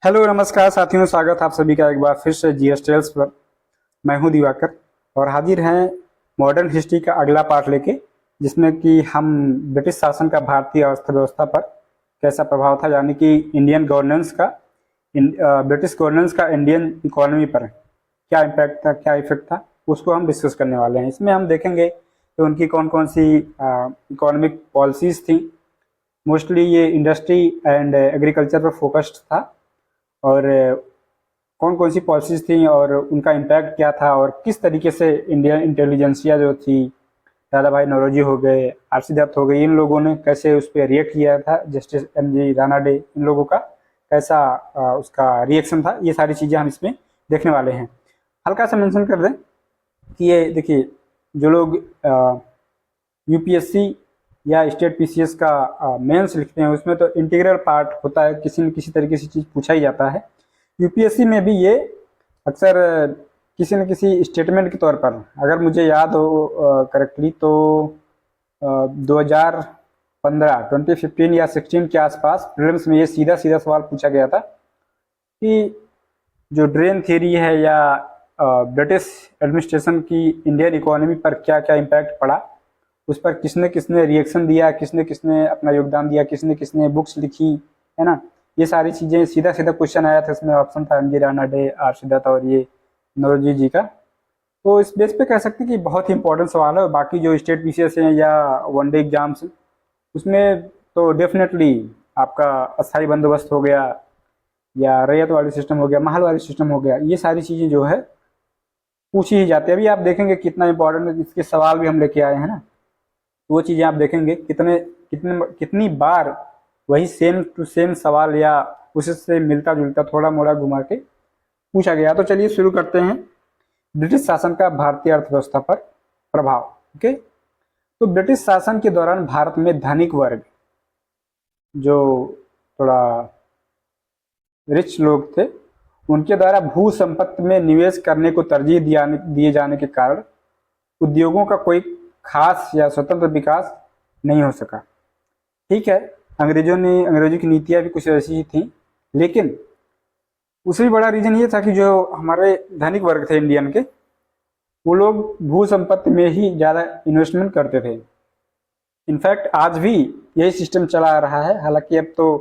Hello नमस्कार साथियों, स्वागत है आप सभी का एक बार फिर से जीएस टेल्स पर। मैं हूं दिवाकर और हाजिर हैं मॉडर्न हिस्ट्री का अगला पार्ट लेके, जिसमें कि हम ब्रिटिश शासन का भारतीय अर्थव्यवस्था पर कैसा प्रभाव था, यानी कि इंडियन गवर्नेंस का ब्रिटिश गवर्नेंस का इंडियन इकोनॉमी पर क्या इम्पैक्ट था, क्या इफेक्ट था, उसको हम डिस्कस करने वाले हैं। इसमें हम देखेंगे कि उनकी कौन कौन सी इकोनॉमिक पॉलिसीज थी। मोस्टली ये इंडस्ट्री एंड एग्रीकल्चर पर फोकस्ड था, और कौन कौन सी पॉलिसीज थी और उनका इम्पैक्ट क्या था, और किस तरीके से इंडियन इंटेलिजेंसिया जो थी, दादा भाई नौरोजी हो गए, आरसी दत्त हो गए, इन लोगों ने कैसे उस पर रिएक्ट किया था, जस्टिस एम जी रानाडे, इन लोगों का कैसा उसका रिएक्शन था, ये सारी चीज़ें हम इसमें देखने वाले हैं। हल्का सा मेंशन कर दें कि ये देखिए, जो लोग यूपीएससी या स्टेट पीसीएस का मेंस लिखते हैं, उसमें तो इंटीग्रल पार्ट होता है, किसी न किसी तरीके से चीज़ पूछा ही जाता है। यूपीएससी में भी ये अक्सर किसी न किसी स्टेटमेंट के तौर पर, अगर मुझे याद हो करेक्टली, तो 2015 2015 या 16 के आसपास प्रीलिम्स में ये सीधा सीधा सवाल पूछा गया था कि जो ड्रेन थ्योरी है या ब्रिटिश एडमिनिस्ट्रेशन की इंडियन इकोनॉमी पर क्या क्या इम्पैक्ट पड़ा, उस पर किसने किसने रिएक्शन दिया, किसने किसने अपना योगदान दिया, किसने किसने बुक्स लिखी, है ना। ये सारी चीज़ें सीधा सीधा क्वेश्चन आया था, इसमें ऑप्शन था M G Ranade, R C Dutta और ये नौरोजी जी का। तो इस बेस पे कह सकते हैं कि बहुत ही इंपॉर्टेंट सवाल है। और बाकी जो स्टेट पीसीएस हैं या वनडे एग्जाम्स हैं, उसमें तो डेफिनेटली आपका अस्थायी बंदोबस्त हो गया, या रैयत वाली सिस्टम हो गया, महल वाली सिस्टम हो गया, ये सारी चीज़ें जो है पूछी ही जाती है। अभी आप देखेंगे कितना इंपॉर्टेंट है, इसके सवाल भी हम लेके आए हैं ना, तो वो चीज़ें आप देखेंगे कितनी बार वही सेम टू सेम सवाल या उससे मिलता जुलता थोड़ा मोड़ा घुमा के पूछा गया। तो चलिए शुरू करते हैं ब्रिटिश शासन का भारतीय अर्थव्यवस्था पर प्रभाव। ओके, तो ब्रिटिश शासन के दौरान भारत में धनिक वर्ग, जो थोड़ा रिच लोग थे, उनके द्वारा भू संपत्ति में निवेश करने को तरजीह दिए जाने के कारण उद्योगों का कोई खास या स्वतंत्र विकास नहीं हो सका। ठीक है, अंग्रेजों की नीतियां भी कुछ ऐसी ही थी, लेकिन उससे भी बड़ा रीजन ये था कि जो हमारे धनिक वर्ग थे इंडियन के, वो लोग भू संपत्ति में ही ज़्यादा इन्वेस्टमेंट करते थे। इनफैक्ट आज भी यही सिस्टम चला आ रहा है। हालांकि अब तो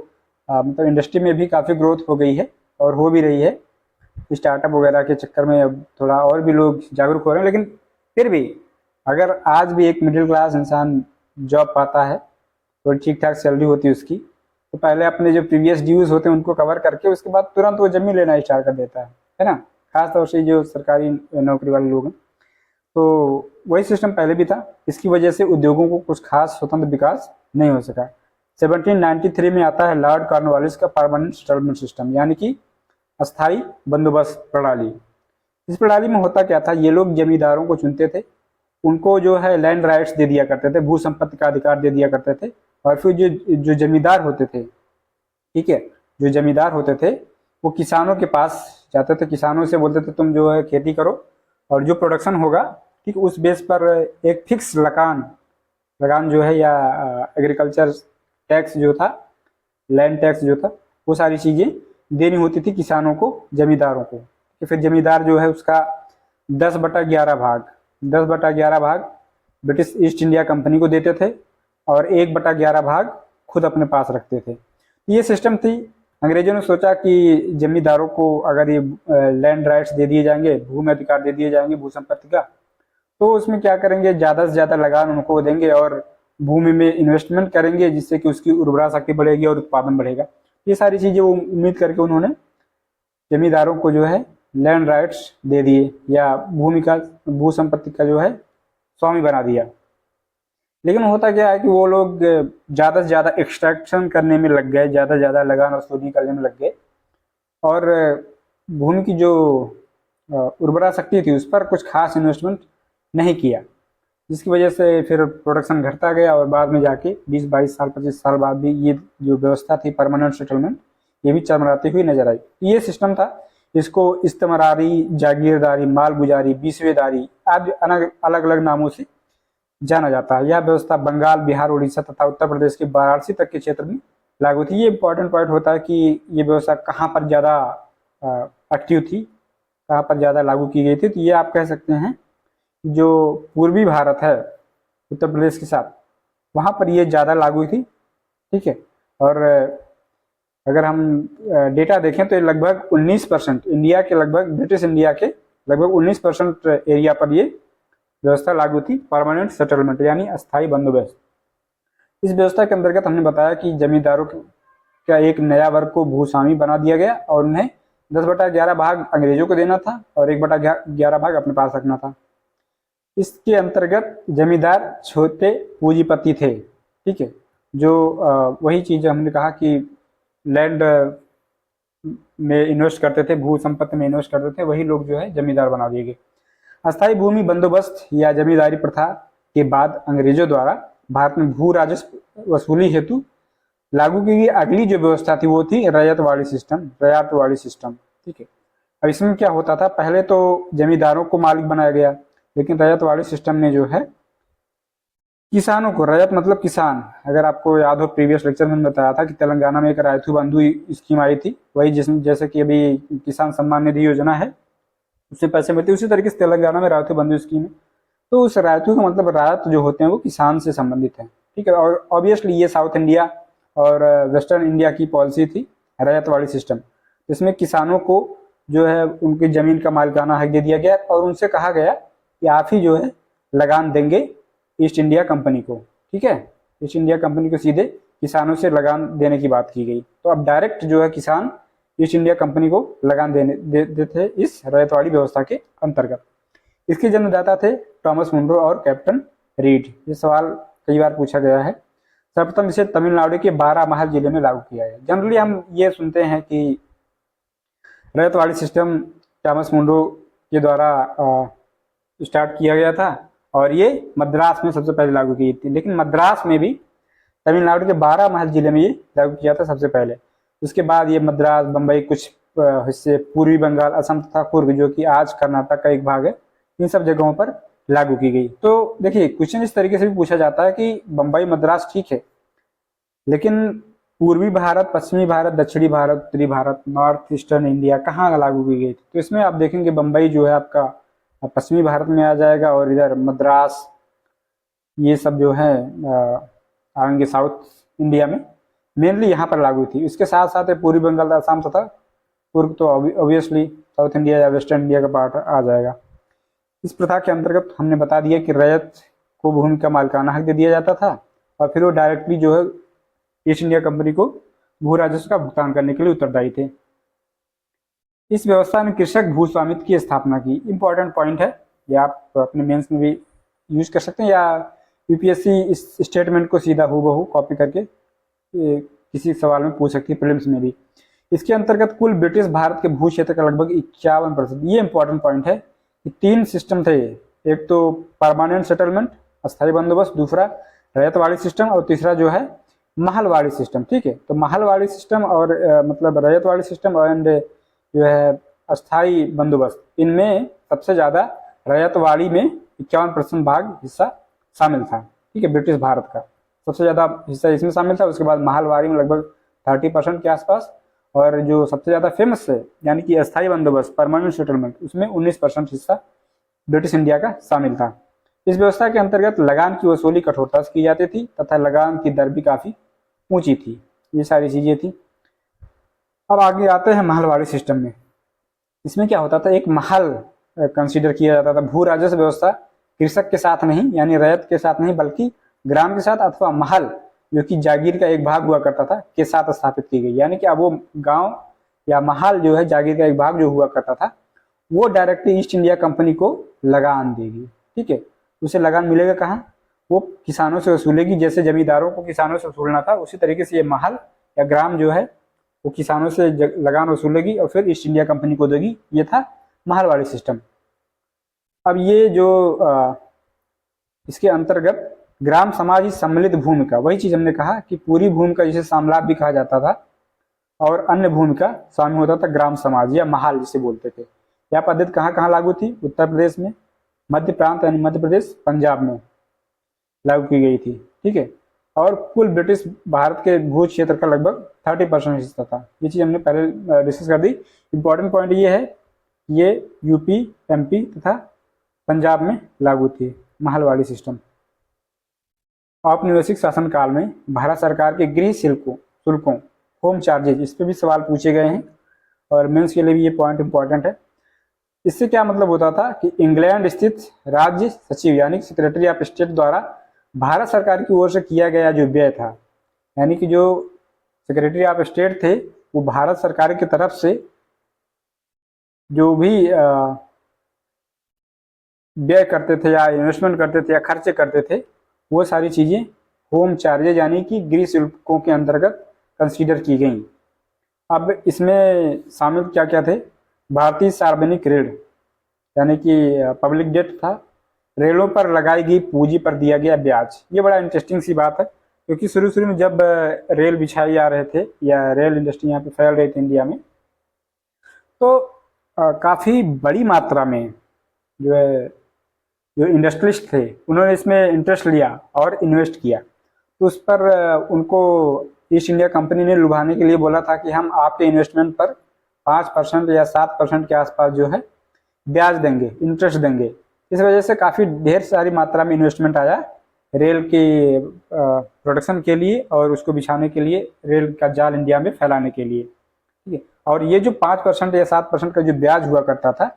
मतलब इंडस्ट्री में भी काफ़ी ग्रोथ हो गई है और हो भी रही है, स्टार्टअप वगैरह के चक्कर में अब थोड़ा और भी लोग जागरूक हो रहे हैं। लेकिन फिर भी अगर आज भी एक मिडिल क्लास इंसान जॉब पाता है, थोड़ी ठीक ठाक सैलरी होती है उसकी, तो पहले अपने जो प्रीवियस ड्यूज होते हैं उनको कवर करके उसके बाद तुरंत वो जमीन लेना स्टार्ट कर देता है ना। खासतौर से जो सरकारी नौकरी वाले लोग हैं, तो वही सिस्टम पहले भी था। इसकी वजह से उद्योगों को कुछ खास स्वतंत्र विकास नहीं हो सका। 1793 में आता है लॉर्ड कॉर्नवालिस का परमानेंट सेटलमेंट सिस्टम, यानी कि अस्थाई बंदोबस्त प्रणाली। इस प्रणाली में होता क्या था, ये लोग जमींदारों को चुनते थे, उनको जो है लैंड राइट्स दे दिया करते थे, भू संपत्ति का अधिकार दे दिया करते थे। और फिर जो जो जमींदार होते थे, ठीक है, जो जमींदार होते थे वो किसानों के पास जाते थे, किसानों से बोलते थे तुम जो है खेती करो, और जो प्रोडक्शन होगा, ठीक, उस बेस पर एक फिक्स लगान जो है, या एग्रीकल्चर टैक्स जो था, लैंड टैक्स जो था, वो सारी चीज़ें देनी होती थी किसानों को, जमींदारों को। कि फिर जमींदार जो है उसका 10/11 भाग ब्रिटिश ईस्ट इंडिया कंपनी को देते थे, और 1/11 भाग खुद अपने पास रखते थे। ये सिस्टम थी। अंग्रेजों ने सोचा कि जमींदारों को अगर ये लैंड राइट्स दे दिए जाएंगे, भूमि अधिकार दे दिए जाएंगे भू संपत्ति का, तो उसमें क्या करेंगे, ज़्यादा से ज़्यादा लगान उनको देंगे और भूमि में इन्वेस्टमेंट करेंगे, जिससे कि उसकी उर्वरा शक्ति बढ़ेगी और उत्पादन बढ़ेगा। ये सारी चीज़ें वो उम्मीद करके उन्होंने जमींदारों को जो है लैंड राइट्स दे दिए, या भू संपत्ति का जो है स्वामी बना दिया। लेकिन होता क्या है कि वो लोग ज़्यादा से ज़्यादा एक्सट्रैक्शन करने में लग गए, ज़्यादा से ज़्यादा लगान वसूली करने में लग गए, और भूमि की जो उर्वरा शक्ति थी उस पर कुछ खास इन्वेस्टमेंट नहीं किया, जिसकी वजह से फिर प्रोडक्शन घटता गया। और बाद में जाके 20-22 साल 25 साल बाद भी ये जो व्यवस्था थी परमानेंट सेटलमेंट, ये भी चरमराती हुई नजर आई। ये सिस्टम था, इसको इस्तेमरारी, जागीरदारी, मालगुजारी, बीसवेदारी आदि अलग अलग नामों से जाना जाता है। यह व्यवस्था बंगाल, बिहार, उड़ीसा तथा उत्तर प्रदेश के वाराणसी तक के क्षेत्र में लागू थी। ये इंपॉर्टेंट पॉइंट होता है कि ये व्यवस्था कहाँ पर ज़्यादा एक्टिव थी, कहाँ पर ज़्यादा लागू की गई थी। तो ये आप कह सकते हैं जो पूर्वी भारत है उत्तर प्रदेश के साथ, वहाँ पर ये ज़्यादा लागू थी, ठीक है। और अगर हम डेटा देखें तो लगभग 19% इंडिया के, लगभग ब्रिटिश इंडिया के लगभग 19% एरिया पर ये व्यवस्था लागू थी, परमानेंट सेटलमेंट यानी अस्थायी बंदोबस्त। इस व्यवस्था के अंतर्गत हमने बताया कि जमींदारों का एक नया वर्ग को भूस्वामी बना दिया गया और उन्हें 10/11 भाग अंग्रेजों को देना था और 1/11 भाग अपने पास रखना था। इसके अंतर्गत जमींदार छोटे पूंजीपति थे, ठीक है, जो वही चीज हमने कहा कि लैंड में इन्वेस्ट करते थे, भू संपत्ति में इन्वेस्ट करते थे, वही लोग जो है जमींदार बना दिए गए। अस्थायी भूमि बंदोबस्त या जमींदारी प्रथा के बाद अंग्रेजों द्वारा भारत में भू राजस्व वसूली हेतु लागू की गई अगली जो व्यवस्था थी वो थी रैयतवाड़ी सिस्टम, ठीक है। अब इसमें क्या होता था, पहले तो जमींदारों को मालिक बनाया गया, लेकिन रैयतवाड़ी सिस्टम ने जो है किसानों को, रैयत मतलब किसान, अगर आपको याद हो प्रीवियस लेक्चर में बताया था कि तेलंगाना में एक रायतू बंधु स्कीम आई थी, वही जिसमें जैसे कि अभी किसान सम्मान निधि योजना है उससे पैसे मिलते, उसी तरीके से तेलंगाना में रायतू बंधु स्कीम है। तो उस रायतू का मतलब रायत जो होते हैं वो किसान से संबंधित है, ठीक है। और ऑब्वियसली ये साउथ इंडिया और वेस्टर्न इंडिया की पॉलिसी थी रैयतवाड़ी सिस्टम, जिसमें किसानों को जो है उनकी जमीन का मालिकाना हक दे दिया गया और उनसे कहा गया कि आप ही जो है लगान देंगे ईस्ट इंडिया कंपनी को, ठीक है। ईस्ट इंडिया कंपनी को सीधे किसानों से लगान देने की बात की गई। तो अब डायरेक्ट जो है किसान ईस्ट इंडिया कंपनी को लगान देते इस रैयतवाड़ी व्यवस्था के अंतर्गत। इसके जन्मदाता थे थॉमस मुनरो और कैप्टन रीड। ये सवाल कई बार पूछा गया है। सर्वप्रथम इसे तमिलनाडु के बारामहल जिले में लागू किया गया। जनरली हम ये सुनते हैं कि रैयतवाड़ी सिस्टम थॉमस मुनरो के द्वारा स्टार्ट किया गया था और ये मद्रास में सबसे पहले लागू की थी, लेकिन मद्रास में भी तमिलनाडु के बारामहल जिले में ये लागू किया था सबसे पहले। उसके बाद ये मद्रास, बम्बई, कुछ हिस्से पूर्वी बंगाल, असम तथा कुर्ग जो कि आज कर्नाटक का एक भाग है, इन सब जगहों पर लागू की गई। तो देखिए क्वेश्चन इस तरीके से भी पूछा जाता है कि बम्बई मद्रास ठीक है, लेकिन पूर्वी भारत, पश्चिमी भारत, दक्षिणी भारत, उत्तरी भारत, नॉर्थ ईस्टर्न इंडिया कहाँ लागू की गई थी। तो इसमें आप देखेंगे बम्बई जो है आपका पश्चिमी भारत में आ जाएगा और इधर मद्रास ये सब जो है आएंगे साउथ इंडिया में, मेनली यहाँ पर लागू थी। इसके साथ साथ पूर्वी बंगाल, असम तथा पूर्व तो ऑब्वियसली साउथ इंडिया या वेस्टर्न इंडिया का पार्ट आ जाएगा। इस प्रथा के अंतर्गत हमने बता दिया कि रैयत को भूमि का मालिकाना हक दे दिया जाता था और फिर वो डायरेक्टली जो है ईस्ट इंडिया कंपनी को भू राजस्व का भुगतान करने के लिए उत्तरदायी थे। इस व्यवस्था में कृषक भूस्वामित्व की स्थापना की। इंपॉर्टेंट पॉइंट है, ये आप अपने मेंस में भी यूज कर सकते हैं या यूपीएससी इस स्टेटमेंट को सीधा हूबहू कॉपी करके किसी सवाल में पूछ सकती है, प्रीलिम्स में भी। इसके अंतर्गत कुल ब्रिटिश भारत के भू क्षेत्र का लगभग 51%। ये इंपॉर्टेंट पॉइंट है कि 3 सिस्टम थे, एक तो परमानेंट सेटलमेंट अस्थायी बंदोबस्त, दूसरा रैयतवाड़ी सिस्टम और तीसरा जो है महलवाड़ी सिस्टम, ठीक है। तो महलवाड़ी सिस्टम और मतलब रैयतवाड़ी सिस्टम एंड जो है अस्थाई बंदोबस्त, इनमें सबसे ज्यादा रैयतवाड़ी में 51% भाग हिस्सा शामिल था, ठीक है। ब्रिटिश भारत का सबसे ज्यादा हिस्सा इसमें शामिल था। उसके बाद महलवाड़ी में लगभग 30% के आसपास, और जो सबसे ज्यादा फेमस है यानी कि अस्थाई बंदोबस्त परमानेंट सेटलमेंट, उसमें 19% हिस्सा ब्रिटिश इंडिया का शामिल था। इस व्यवस्था के अंतर्गत लगान की वसूली कठोरता से की जाती थी तथा लगान की दर भी काफी ऊंची थी। ये सारी चीजें थी। अब आगे आते हैं महलवाड़ी सिस्टम में। इसमें क्या होता था, एक महल कंसीडर किया जाता था। भू राजस्व व्यवस्था कृषक के साथ नहीं यानी रैयत के साथ नहीं, बल्कि ग्राम के साथ अथवा महल जो कि जागीर का एक भाग हुआ करता था के साथ स्थापित की गई। यानी कि अब वो गांव या महल जो है जागीर का एक भाग जो हुआ करता था, वो डायरेक्टली ईस्ट इंडिया कंपनी को लगान देगी, ठीक है। उसे लगान मिलेगा कहाँ, वो किसानों से वसूलेगी। जैसे जमींदारों को किसानों से वसूलना था, उसी तरीके से ये महल या ग्राम जो है वो किसानों से लगान वसूलेगी और फिर ईस्ट इंडिया कंपनी को देगी। ये था महलवाड़ी सिस्टम। अब ये जो इसके अंतर्गत ग्राम समाज सम्मिलित भूमि का, वही चीज हमने कहा कि पूरी भूमि का जिसे सामलाभ भी कहा जाता था और अन्य भूमि का स्वामी होता था ग्राम समाज या महल जिसे बोलते थे। यह पद्धति कहाँ कहाँ लागू थी, उत्तर प्रदेश में, मध्य प्रांत यानी मध्य प्रदेश, पंजाब में लागू की गई थी, ठीक है। और कुल ब्रिटिश भारत के भू क्षेत्र का लगभग 30% हिस्सा था। ये चीज़ हमने पहले डिस्कस कर दी। इम्पोर्टेंट पॉइंट ये है, ये यूपी, एमपी तथा पंजाब में लागू थी महलवाड़ी सिस्टम। औपनिवेशिक शासनकाल में भारत सरकार के गृह शुल्कों होम चार्जेज, इस पर भी सवाल पूछे गए हैं और मेंस के लिए भी ये पॉइंट इंपॉर्टेंट है। इससे क्या मतलब होता था कि इंग्लैंड स्थित राज्य सचिव यानी सेक्रेटरी ऑफ स्टेट द्वारा भारत सरकार की ओर से किया गया जो व्यय था, यानी कि जो सेक्रेटरी ऑफ स्टेट थे वो भारत सरकार की तरफ से जो भी व्यय करते थे या इन्वेस्टमेंट करते थे या खर्चे करते थे, वो सारी चीज़ें होम चार्जेज यानी कि गृह शुल्कों के अंतर्गत कंसीडर की गई। अब इसमें शामिल क्या क्या थे? भारतीय सार्वजनिक ऋण यानी कि पब्लिक डेट था, रेलों पर लगाई गई पूंजी पर दिया गया ब्याज। ये बड़ा इंटरेस्टिंग सी बात है, क्योंकि शुरू में जब रेल बिछाए जा रहे थे या रेल इंडस्ट्री यहाँ पे फैल रही थी इंडिया में, तो काफ़ी बड़ी मात्रा में जो है जो इंडस्ट्रियलिस्ट थे उन्होंने इसमें इंटरेस्ट लिया और इन्वेस्ट किया। तो उस पर उनको ईस्ट इंडिया कंपनी ने लुभाने के लिए बोला था कि हम आपके इन्वेस्टमेंट पर 5% या 7% के आसपास जो है ब्याज देंगे, इंटरेस्ट देंगे। इस वजह से काफ़ी ढेर सारी मात्रा में इन्वेस्टमेंट आया रेल के प्रोडक्शन के लिए और उसको बिछाने के लिए, रेल का जाल इंडिया में फैलाने के लिए, ठीक है। और ये जो 5% या 7% का जो ब्याज हुआ करता था,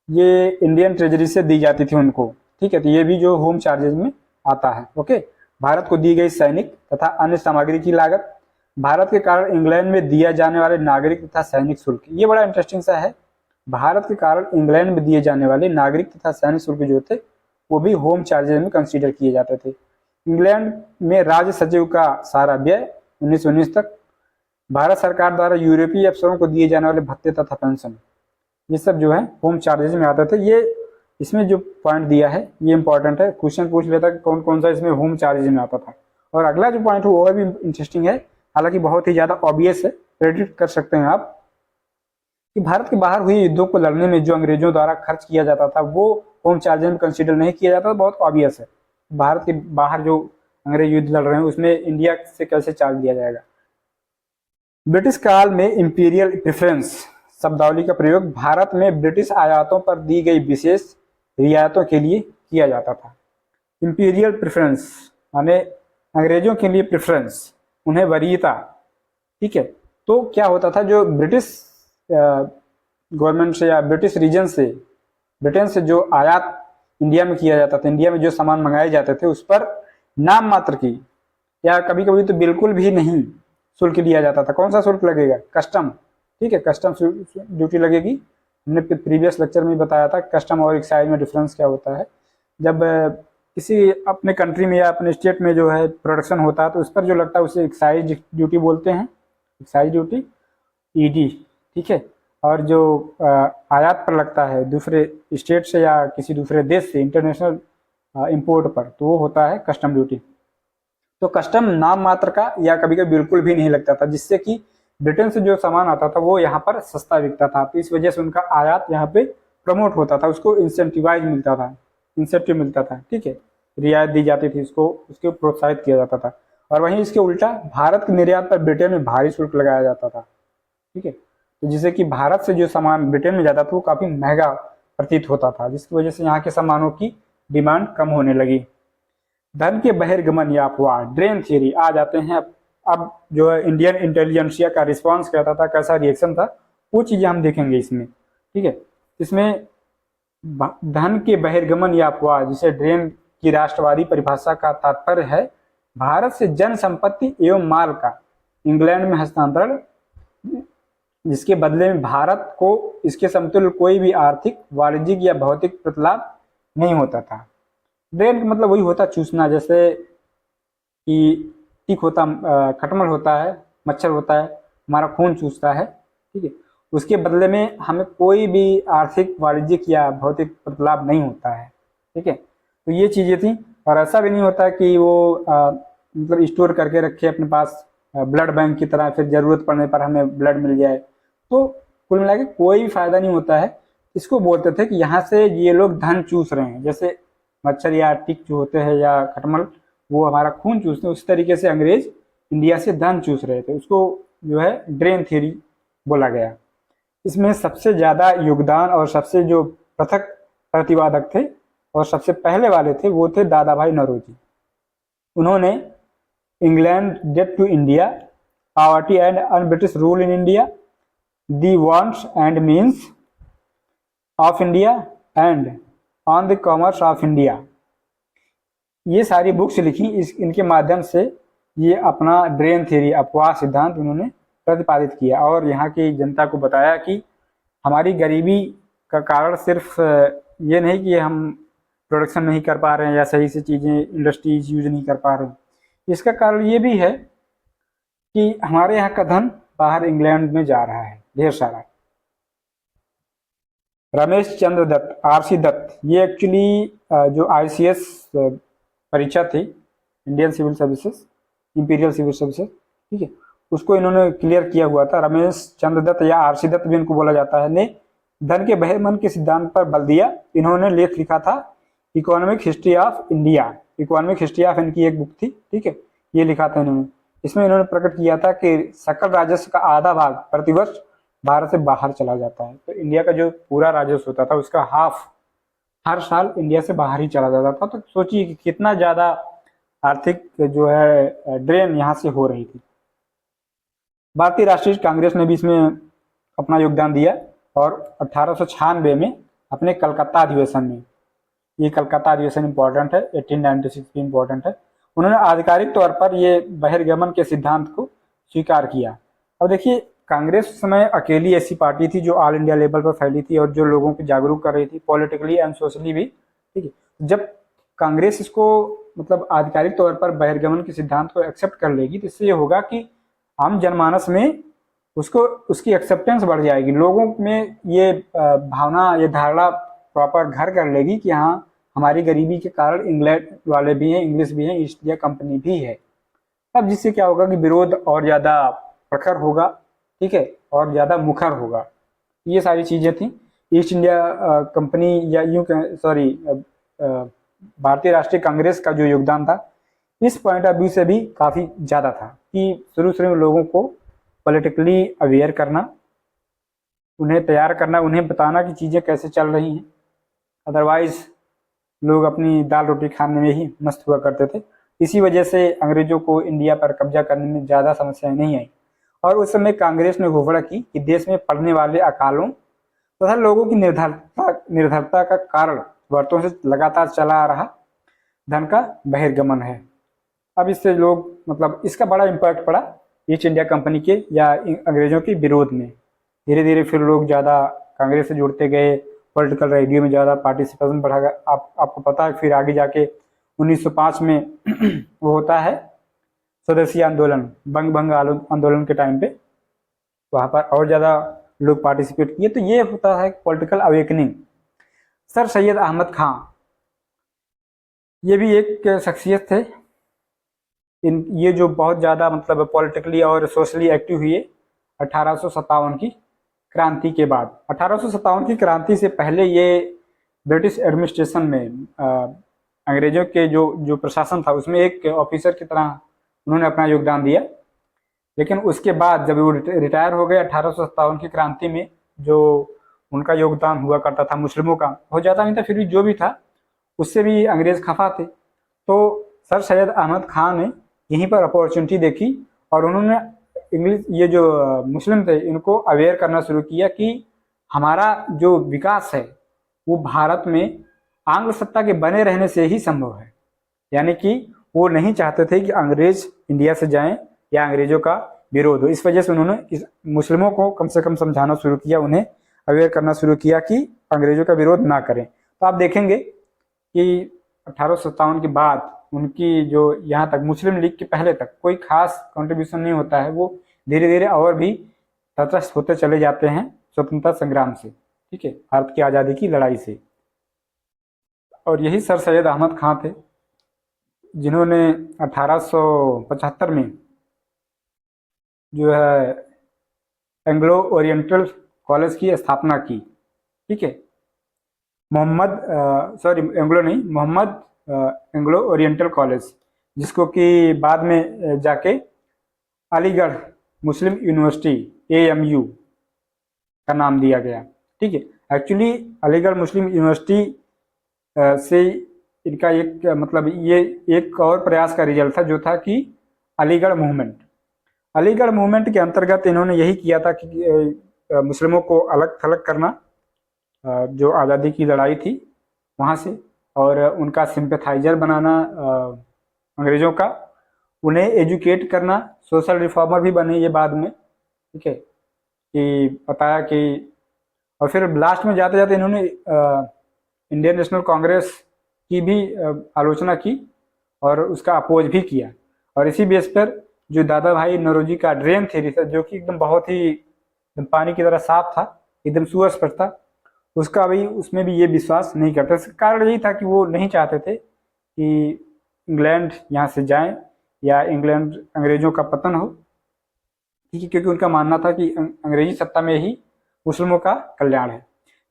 ये इंडियन ट्रेजरी से दी जाती थी उनको, ठीक है। तो ये भी जो होम चार्जेज में आता है, ओके। भारत को दी गई सैनिक तथा अन्य सामग्री की लागत, भारत के कारण इंग्लैंड में दिया जाने वाले नागरिक तथा सैनिक शुल्क, ये बड़ा इंटरेस्टिंग सा है। भारत के कारण इंग्लैंड में दिए जाने वाले नागरिक तथा सैनिक शुल्क जो थे वो भी होम चार्जेज में कंसीडर किए जाते थे। इंग्लैंड में राज्य सचिव का सारा व्यय 1919 तक, भारत सरकार द्वारा यूरोपीय अफसरों को दिए जाने वाले भत्ते तथा पेंशन, ये सब जो है होम चार्जेज में आते थे। ये इसमें जो पॉइंट दिया है ये इंपॉर्टेंट है, क्वेश्चन पूछ लेता कि कौन कौन सा इसमें होम चार्जेज में आता था। और अगला जो पॉइंट है वो भी इंटरेस्टिंग है, हालांकि बहुत ही ज़्यादा ऑब्वियस है, प्रेडिक्ट कर सकते हैं आप कि भारत के बाहर हुए युद्धों को लड़ने में जो अंग्रेजों द्वारा खर्च किया जाता था वो होम चार्जेज में कंसीडर नहीं किया जाता। बहुत ऑब्वियस है, भारत के बाहर जो अंग्रेज युद्ध लड़ रहे हैं उसमें इंडिया से कैसे चार्ज दिया जाएगा। ब्रिटिश काल में इंपीरियल प्रेफरेंस शब्दावली का प्रयोग भारत में ब्रिटिश आयातों पर दी गई विशेष रियायतों के लिए किया जाता था। इंपीरियल प्रेफरेंस माने अंग्रेजों के लिए प्रेफरेंस, उन्हें वरीयता, ठीक है। तो क्या होता था, जो ब्रिटिश गवर्नमेंट से या ब्रिटिश रीजन से, ब्रिटेन से जो आयात इंडिया में किया जाता था, इंडिया में जो सामान मंगाए जाते थे उस पर नाम मात्र की या कभी कभी तो बिल्कुल भी नहीं शुल्क लिया जाता था। कौन सा शुल्क लगेगा? कस्टम, ठीक है, कस्टम ड्यूटी लगेगी। हमने प्रीवियस लेक्चर में बताया था कस्टम और एक्साइज में डिफरेंस क्या होता है। जब किसी अपने कंट्री में या अपने स्टेट में जो है प्रोडक्शन होता है तो उस पर जो लगता है उसे एक्साइज ड्यूटी बोलते हैं, एक्साइज ड्यूटी, ईडी, ठीक है। और जो आयात पर लगता है दूसरे स्टेट से या किसी दूसरे देश से इंटरनेशनल इंपोर्ट पर, तो वो होता है कस्टम ड्यूटी। तो कस्टम नाम मात्र का या कभी कभी बिल्कुल भी नहीं लगता था, जिससे कि ब्रिटेन से जो सामान आता था वो यहाँ पर सस्ता बिकता था। तो इस वजह से उनका आयात यहाँ पे प्रमोट होता था, उसको इंसेंटिवाइज मिलता था, इंसेंटिव मिलता था, ठीक है, रियायत दी जाती थी, उसको प्रोत्साहित किया जाता था। और वहीं इसके उल्टा भारत के निर्यात पर ब्रिटेन में भारी शुल्क लगाया जाता था, ठीक है। तो जिससे कि भारत से जो सामान ब्रिटेन में जाता था वो काफ़ी महंगा प्रतीत होता था, जिसकी वजह से यहाँ के सामानों की डिमांड कम होने लगी। धन के बहिर्गमन या अफवाह, ड्रेन थियरी आ जाते हैं। अब जो है इंडियन इंटेलिजेंसिया का रिस्पांस कहता था, कैसा रिएक्शन था, वो चीज़ें हम देखेंगे इसमें, ठीक है। इसमें धन के बहिर्गमन या अफवाह, जिसे ड्रेन की राष्ट्रवादी परिभाषा का तात्पर्य है भारत से जन संपत्ति एवं माल का इंग्लैंड में हस्तांतरण, जिसके बदले में भारत को इसके समतुल्य कोई भी आर्थिक, वाणिज्यिक या भौतिक प्रतिलाभ नहीं होता था। ड्रेन का मतलब वही होता चूसना, जैसे कि टिक होता, खटमल होता है, मच्छर होता है, हमारा खून चूसता है, ठीक है, उसके बदले में हमें कोई भी आर्थिक, वाणिज्यिक या भौतिक प्रतिलाभ नहीं होता है, ठीक है। तो ये चीज़ें थी। और ऐसा भी नहीं होता कि वो मतलब स्टोर करके रखे अपने पास ब्लड बैंक की तरह, फिर ज़रूरत पड़ने पर हमें ब्लड मिल जाए। तो कुल मिला के कोई भी फायदा नहीं होता है। इसको बोलते थे कि यहाँ से ये लोग धन चूस रहे हैं, जैसे मच्छर या टिक जो होते हैं या खटमल, वो हमारा खून चूसते हैं, उस तरीके से अंग्रेज इंडिया से धन चूस रहे थे। उसको जो है ड्रेन थ्योरी बोला गया। इसमें सबसे ज़्यादा योगदान और सबसे जो पृथक प्रतिवादक थे और सबसे पहले वाले थे वो थे दादा भाई नौरोजी। उन्होंने England debt to India, poverty and un British rule in India, the wants and means of India and on the commerce of India, ये सारी बुक्स लिखी। इनके माध्यम से ये अपना ड्रेन थ्योरी, अपवाह सिद्धांत उन्होंने प्रतिपादित किया और यहाँ की जनता को बताया कि हमारी गरीबी का कारण सिर्फ ये नहीं कि हम प्रोडक्शन नहीं कर पा रहे हैं या सही से चीज़ें इंडस्ट्रीज यूज नहीं कर पा रहे हैं, इसका कारण ये भी है कि हमारे यहाँ का धन बाहर इंग्लैंड में जा रहा है ढेर सारा। रमेश चंद्र दत्त, आरसी दत्त, ये एक्चुअली जो ICS परीक्षा थी, Indian civil services, imperial civil services, ठीक है, उसको इन्होंने क्लियर किया हुआ था। रमेश चंद्र दत्त या आरसी दत्त भी इनको बोला जाता है, ने धन के बहिर्गमन के सिद्धांत पर बल दिया। इन्होंने लेख लिखा था economic history of India, economic history of इनकी एक बुक थी, ठीक है, ये लिखा था इन्होंने। इसमें इन्होंने प्रकट किया था कि सकल राजस्व का आधा भाग प्रतिवर्ष भारत से बाहर चला जाता है। तो इंडिया का जो पूरा राजस्व होता था उसका हाफ हर साल इंडिया से बाहर ही चला जाता था। तो सोचिए कि कितना ज़्यादा आर्थिक जो है ड्रेन यहाँ से हो रही थी। भारतीय राष्ट्रीय कांग्रेस ने भी इसमें अपना योगदान दिया और 1896 में अपने कलकत्ता अधिवेशन में, ये कलकत्ता अधिवेशन इंपॉर्टेंट है, 1896 भी इंपॉर्टेंट है, उन्होंने आधिकारिक तौर पर ये बहिर्गमन के सिद्धांत को स्वीकार किया। अब देखिए, कांग्रेस उस समय अकेली ऐसी पार्टी थी जो ऑल इंडिया लेवल पर फैली थी और जो लोगों को जागरूक कर रही थी पॉलिटिकली एंड सोशली भी, ठीक है। जब कांग्रेस इसको मतलब आधिकारिक तौर पर बहिर्गमन के सिद्धांत को एक्सेप्ट कर लेगी तो इससे ये होगा कि आम जनमानस में उसको उसकी एक्सेप्टेंस बढ़ जाएगी, लोगों में ये भावना, ये धारणा प्रॉपर घर कर लेगी कि हाँ, हमारी गरीबी के कारण इंग्लैंड वाले भी हैं, इंग्लिश भी हैं, ईस्ट इंडिया कंपनी भी है। अब जिससे क्या होगा कि विरोध और ज़्यादा प्रखर होगा, ठीक है, और ज़्यादा मुखर होगा। ये सारी चीज़ें थी। ईस्ट इंडिया कंपनी या यूँ सॉरी भारतीय राष्ट्रीय कांग्रेस का जो योगदान था इस पॉइंट ऑफ व्यू से भी काफ़ी ज़्यादा था कि शुरू में लोगों को पॉलिटिकली अवेयर करना, उन्हें तैयार करना, उन्हें बताना कि चीज़ें कैसे चल रही हैं। अदरवाइज लोग अपनी दाल रोटी खाने में ही मस्त हुआ करते थे। इसी वजह से अंग्रेजों को इंडिया पर कब्जा करने में ज़्यादा समस्याएं नहीं आई और उस समय कांग्रेस ने घोषणा की कि देश में पड़ने वाले अकालों तथा लोगों की निर्धरता का कारण वर्षों से लगातार चला आ रहा धन का बहिर्गमन है। अब इससे लोग मतलब इसका बड़ा इम्पैक्ट पड़ा ईस्ट इंडिया कंपनी के या अंग्रेजों के विरोध में। धीरे धीरे फिर लोग ज़्यादा कांग्रेस से जुड़ते गए, पॉलिटिकल रेडियो में ज़्यादा पार्टिसिपेशन बढ़ा गया। आपको पता है फिर आगे जाके 1905 में वो होता है स्वदेशी आंदोलन, बंग भंग आंदोलन के टाइम पे, वहाँ पर और ज़्यादा लोग पार्टिसिपेट किए। तो ये होता है political awakening. Sir Syed Ahmed Khan, ये भी एक शख्सियत थे। ये जो बहुत ज़्यादा मतलब पॉलिटिकली और सोशली एक्टिव हुए 1857 की क्रांति के बाद। 1857 की क्रांति से पहले ये ब्रिटिश एडमिनिस्ट्रेशन में अंग्रेजों के जो प्रशासन था उसमें एक ऑफिसर की तरह उन्होंने अपना योगदान दिया। लेकिन उसके बाद जब वो रिटायर हो गए 1857 की क्रांति में, जो उनका योगदान हुआ करता था मुस्लिमों का, बहुत ज़्यादा नहीं था, फिर भी जो भी था उससे भी अंग्रेज खफा थे। तो सर सैयद अहमद खान ने यहीं पर अपॉर्चुनिटी देखी और उन्होंने इंग्लिश ये जो मुस्लिम थे इनको अवेयर करना शुरू किया कि हमारा जो विकास है वो भारत में आंग्ल सत्ता के बने रहने से ही संभव है। यानी कि वो नहीं चाहते थे कि अंग्रेज इंडिया से जाएं या अंग्रेजों का विरोध हो। इस वजह से उन्होंने इस मुस्लिमों को कम से कम समझाना शुरू किया, उन्हें अवेयर करना शुरू किया कि अंग्रेजों का विरोध ना करें। तो आप देखेंगे कि 1857 के बाद उनकी जो यहाँ तक मुस्लिम लीग के पहले तक कोई खास कंट्रीब्यूशन नहीं होता है, वो धीरे धीरे और भी तटस्थ होते चले जाते हैं स्वतंत्रता संग्राम से, ठीक है, भारत की आज़ादी की लड़ाई से। और यही सर सैयद अहमद खां थे जिन्होंने 1875 में जो है एंग्लो ओरिएंटल कॉलेज की स्थापना की, ठीक है। मोहम्मद एंग्लो ओरिएंटल कॉलेज जिसको कि बाद में जाके अलीगढ़ मुस्लिम यूनिवर्सिटी AMU का नाम दिया गया। ठीक है, एक्चुअली अलीगढ़ मुस्लिम यूनिवर्सिटी से इनका एक मतलब ये एक और प्रयास का रिजल्ट था, जो था कि अलीगढ़ मूवमेंट। अलीगढ़ मूवमेंट के अंतर्गत इन्होंने यही किया था कि मुस्लिमों को अलग थलग करना, जो आज़ादी की लड़ाई थी वहाँ से, और उनका सिंपैथाइजर बनाना अंग्रेज़ों का, उन्हें एजुकेट करना, सोशल रिफॉर्मर भी बने ये बाद में। ठीक है, कि बताया कि, और फिर लास्ट में जाते जाते इन्होंने इंडियन नेशनल कांग्रेस की भी आलोचना की और उसका अपोज भी किया। और इसी बेस पर जो दादा भाई नौरोजी का ड्रेन थ्योरी था, जो कि एकदम बहुत ही एकदम पानी की तरह साफ था, एकदम सुस्पष्ट था, उसका भी उसमें भी ये विश्वास नहीं करते। इसका कारण यही था कि वो नहीं चाहते थे कि इंग्लैंड यहाँ से जाए या इंग्लैंड अंग्रेजों का पतन हो। ठीक है, क्योंकि उनका मानना था कि अंग्रेजी सत्ता में ही मुस्लिमों का कल्याण है।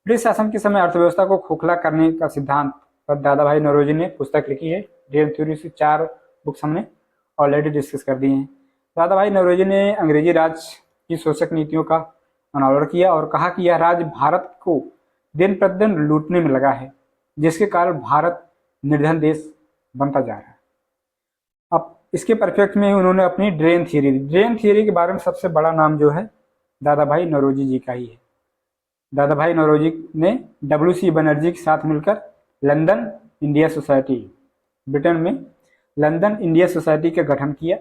ब्रिटिश शासन के समय अर्थव्यवस्था को खोखला करने का सिद्धांत पर दादा भाई नौरोजी ने पुस्तक लिखी है। ड्रेन थ्योरी से 4 बुक्स हमने ऑलरेडी डिस्कस कर दिए हैं। दादा भाई नौरोजी ने अंग्रेजी राज की शोषक नीतियों का अनावरण किया और कहा कि यह राज्य भारत को दिन प्रतिदिन लूटने में लगा है, जिसके कारण भारत निर्धन देश बनता जा रहा है। अब इसके परफेक्ट में उन्होंने अपनी ड्रेन थियरी दी। ड्रेन थियरी के बारे में सबसे बड़ा नाम जो है दादा भाई नौरोजी जी का ही है। दादा भाई नौरोजी ने WC बनर्जी के साथ मिलकर लंदन इंडिया सोसाइटी, ब्रिटेन में लंदन इंडिया सोसाइटी का गठन किया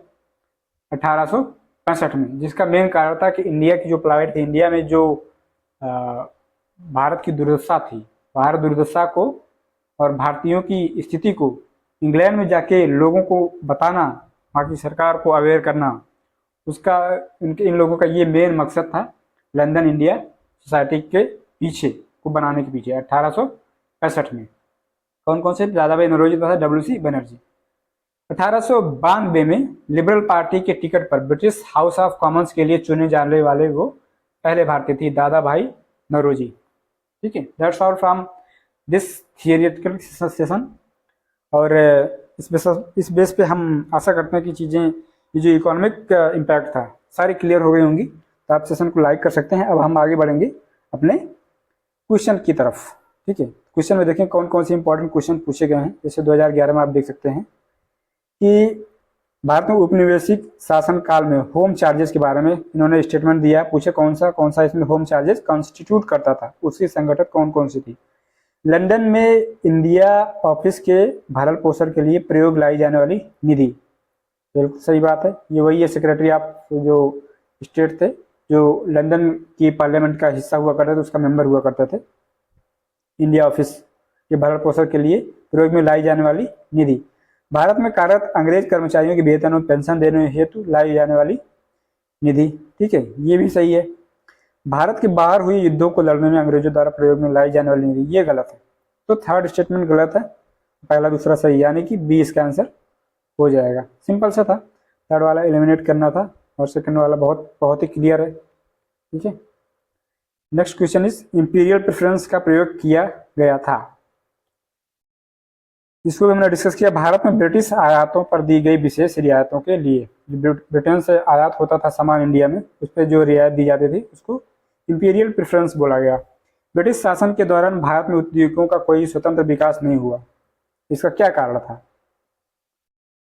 1865 में, जिसका मेन कारण था कि इंडिया की जो प्लाइट थी, इंडिया में जो भारत की दुर्दशा थी, भारत दुर्दशा को और भारतीयों की स्थिति को इंग्लैंड में जाके लोगों को बताना, वहाँ की सरकार को अवेयर करना, उसका इन लोगों का ये मेन मकसद था लंदन इंडिया सोसाइटी के पीछे को बनाने के पीछे 1865 में। कौन कौन से? दादा भाई नौरोजी तथा WC बनर्जी। 1892 में लिबरल पार्टी के टिकट पर ब्रिटिश हाउस ऑफ कॉमन्स के लिए चुने जाने वाले वो पहले भारतीय थी, दादा भाई नौरोजी। ठीक है, that's all from this theoretical session. और इस बेस पे हम आशा करते हैं कि चीज़ें, ये जो इकोनॉमिक इम्पैक्ट था, सारी क्लियर हो गई होंगी। तो आप सेशन को लाइक कर सकते हैं। अब हम आगे बढ़ेंगे अपने क्वेश्चन की तरफ। ठीक है, क्वेश्चन में देखें कौन कौन से इंपॉर्टेंट क्वेश्चन पूछे गए हैं। जैसे 2011 में आप देख सकते हैं कि भारत में उपनिवेशिक शासन काल में होम चार्जेस के बारे में इन्होंने स्टेटमेंट दिया। पूछे कौन सा इसमें होम चार्जेस कॉन्स्टिट्यूट करता था, उसकी संगठन कौन कौन सी थी। लंदन में इंडिया ऑफिस के भरण पोषण के लिए प्रयोग लाई जाने वाली निधि, बिल्कुल सही बात है, ये वही है सेक्रेटरी ऑफ जो स्टेट थे, जो लंदन की पार्लियामेंट का हिस्सा हुआ करते थे, उसका मेंबर हुआ करते थे। इंडिया ऑफिस के भरण पोषण के लिए प्रयोग में लाई जाने वाली निधि। भारत में कार्यरत अंग्रेज कर्मचारियों के वेतन और पेंशन देने हेतु लाई जाने वाली निधि। ठीक है, ये भी सही है। भारत के बाहर हुए युद्धों को लड़ने में अंग्रेजों द्वारा प्रयोग में लाई जाने वाली निधि, ये गलत है। तो थर्ड स्टेटमेंट गलत है, पहला दूसरा सही, यानी कि बी इसका आंसर हो जाएगा। सिंपल सा था, थर्ड वाला एलिमिनेट करना था और सेकंड वाला बहुत ही क्लियर है। ठीक है, next question is imperial preference का प्रयोग किया गया था। इसको भी हमने डिस्कस किया। भारत में ब्रिटिश आयातों पर दी गई विशेष रियायतों के लिए, जो ब्रिटेन से आयात होता था सामान इंडिया में, उस पर जो रियायत दी जाती थी उसको इंपीरियल प्रेफरेंस बोला गया। ब्रिटिश शासन के दौरान भारत में उद्योगों का कोई स्वतंत्र विकास नहीं हुआ। इसका क्या कारण था?